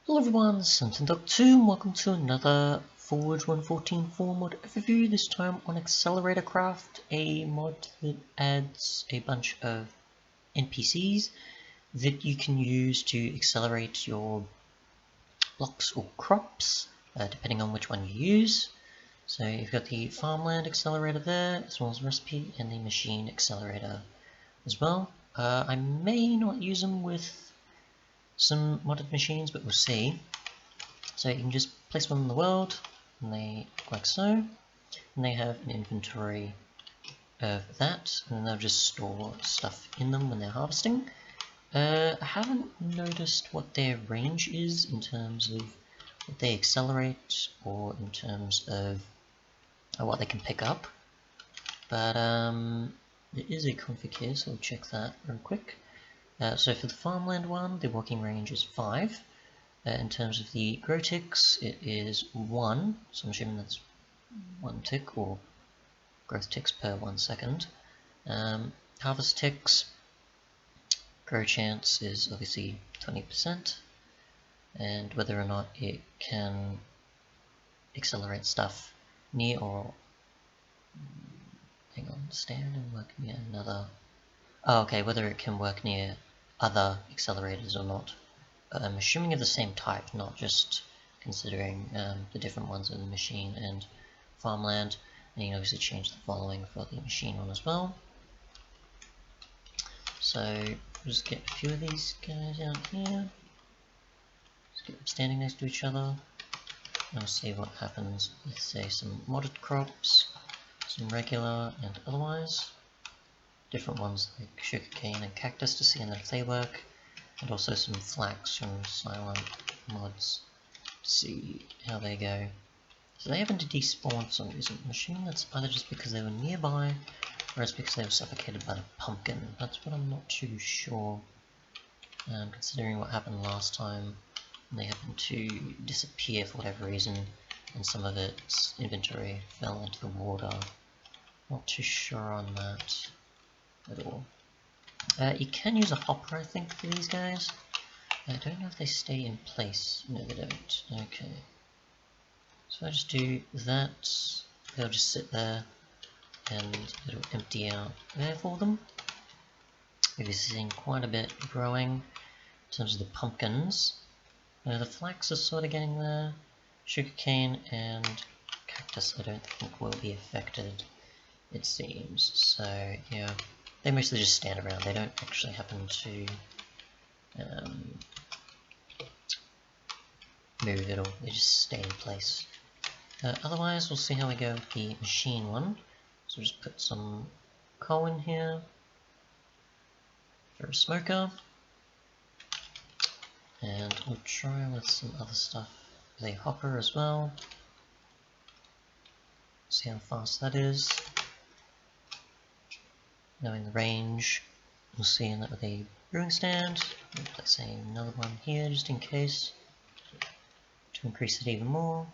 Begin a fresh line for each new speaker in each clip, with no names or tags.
Hello everyone, this is Doc2 and welcome to another Forward 114 mod overview, this time on AcceleratorCraft, a mod that adds a bunch of NPCs that you can use to accelerate your blocks or crops, depending on which one you use. So you've got the farmland accelerator there, as well as recipe, and the machine accelerator as well. I may not use them with some modded machines, but we'll see. So you can just place one in the world, and they look like so, and they have an inventory of that, and then they'll just store stuff in them when they're harvesting. I haven't noticed what their range is in terms of what they accelerate, or in terms of what they can pick up, but there is a config here, so we'll check that real quick. So for the farmland one, the working range is 5. In terms of the grow ticks, it is 1, so I'm assuming that's 1 tick, or growth ticks per 1 second. Harvest ticks, grow chance is obviously 20%, and whether or not it can accelerate stuff near or... hang on, stand and work near another... oh, okay, whether it can work near other accelerators or not. I'm assuming of the same type, not just considering the different ones in the machine and farmland. And you can obviously change the following for the machine one as well. So we'll just get a few of these guys out here. Just get them standing next to each other. And we'll see what happens with, say, some modded crops, some regular and otherwise. Different ones like sugarcane and cactus to see if they work. And also some flax from silent mods to see how they go. So they happen to despawn for some reason. I'm assuming that's either just because they were nearby, or it's because they were suffocated by the pumpkin. That's what I'm not too sure, considering what happened last time. They happened to disappear for whatever reason, and some of its inventory fell into the water. Not too sure on that at all. You can use a hopper, I think, for these guys. I don't know if they stay in place. No, they don't. Okay. So I just do that. They'll just sit there, and it'll empty out there for them. We've seen quite a bit growing in terms of the pumpkins. The flax is sort of getting there. Sugarcane and cactus I don't think will be affected, it seems. So, yeah. They mostly just stand around, they don't actually happen to move at all, they just stay in place. Otherwise, we'll see how we go with the machine one. So we'll just put some coal in here for a smoker. And we'll try with some other stuff with a hopper as well. See how fast that is. Knowing the range, we'll see in that with a brewing stand. We'll place another one here just in case, to increase it even more.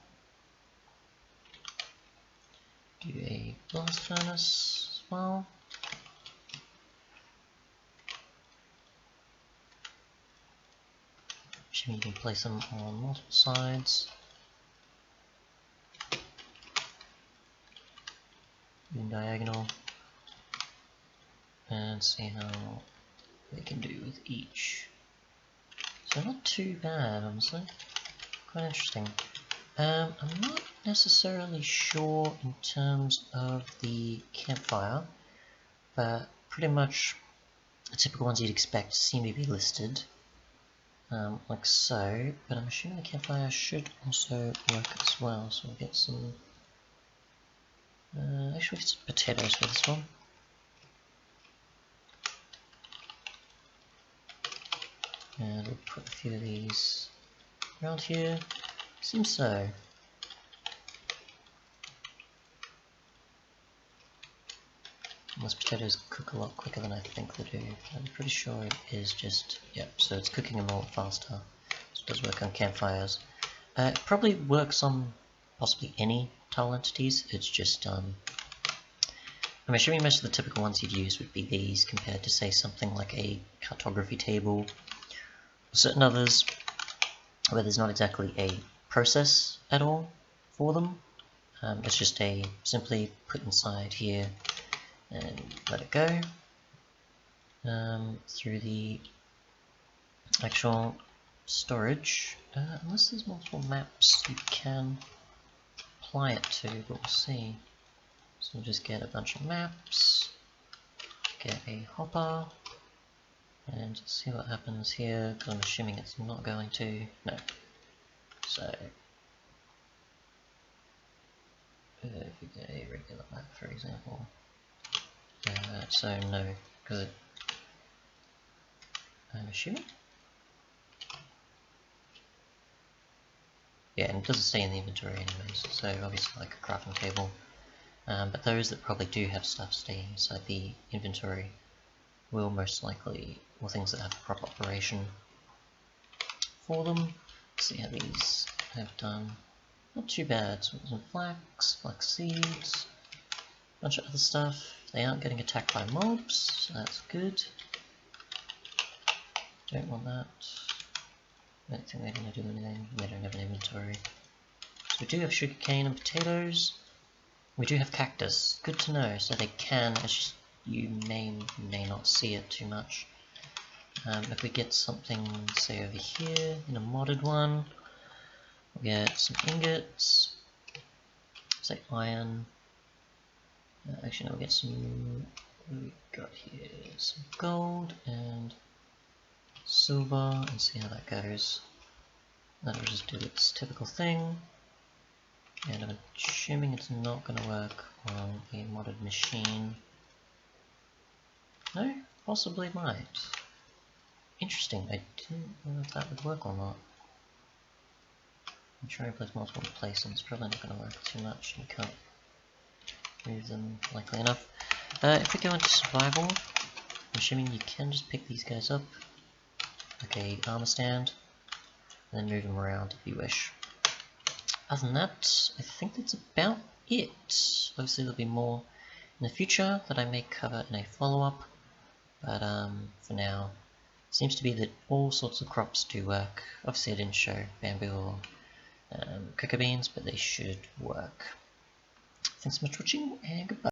Do a blast furnace as well. Assuming you can place them on multiple sides. In diagonal. And see how they can do with each. So not too bad, honestly. Quite interesting. I'm not necessarily sure in terms of the campfire, but pretty much the typical ones you'd expect seem to be listed, like so. But I'm assuming the campfire should also work as well. So we'll get some. Actually, get some potatoes for this one. And we'll put a few of these around here. Seems so. Unless potatoes cook a lot quicker than I think they do. I'm pretty sure it is just... yep, so it's cooking them a lot faster. So it does work on campfires. It probably works on possibly any tile entities. It's just... I'm assuming most of the typical ones you'd use would be these compared to, say, something like a cartography table. Certain others, where there's not exactly a process at all for them. It's just a simply put inside here and let it go through the actual storage, unless there's multiple maps you can apply it to, but we'll see. So we'll just get a bunch of maps, get a hopper, and see what happens here, because I'm assuming it's not going to, no. So, if we get a regular map, for example, so no, because I'm assuming? Yeah, and it doesn't stay in the inventory anyways, so obviously like a crafting table. But those that probably do have stuff staying inside the inventory will most likely, or things that have a proper operation for them. Let's see how these have done. Not too bad. So some flax seeds, a bunch of other stuff. They aren't getting attacked by mobs, so that's good. Don't want that. I don't think they're going to do anything. They don't have an inventory. So we do have sugarcane and potatoes. We do have cactus. Good to know. So they can, as you may not see it too much. If we get something, say over here, in a modded one, we'll get some ingots, say iron. Actually, no, we'll get some. What do we got here? Some gold and silver, and see how that goes. That'll just do its typical thing. And I'm assuming it's not going to work on a modded machine. No? Possibly might. Interesting, I didn't know if that would work or not. I'm trying to place multiple places, it's probably not going to work too much, you can't move them likely enough. If we go into survival, I'm assuming you can just pick these guys up, like a armor stand, and then move them around if you wish. Other than that, I think that's about it. Obviously there'll be more in the future that I may cover in a follow-up, but for now, it seems to be that all sorts of crops do work. Obviously I didn't show bamboo or cocoa beans, but they should work. Thanks so much for watching, and goodbye.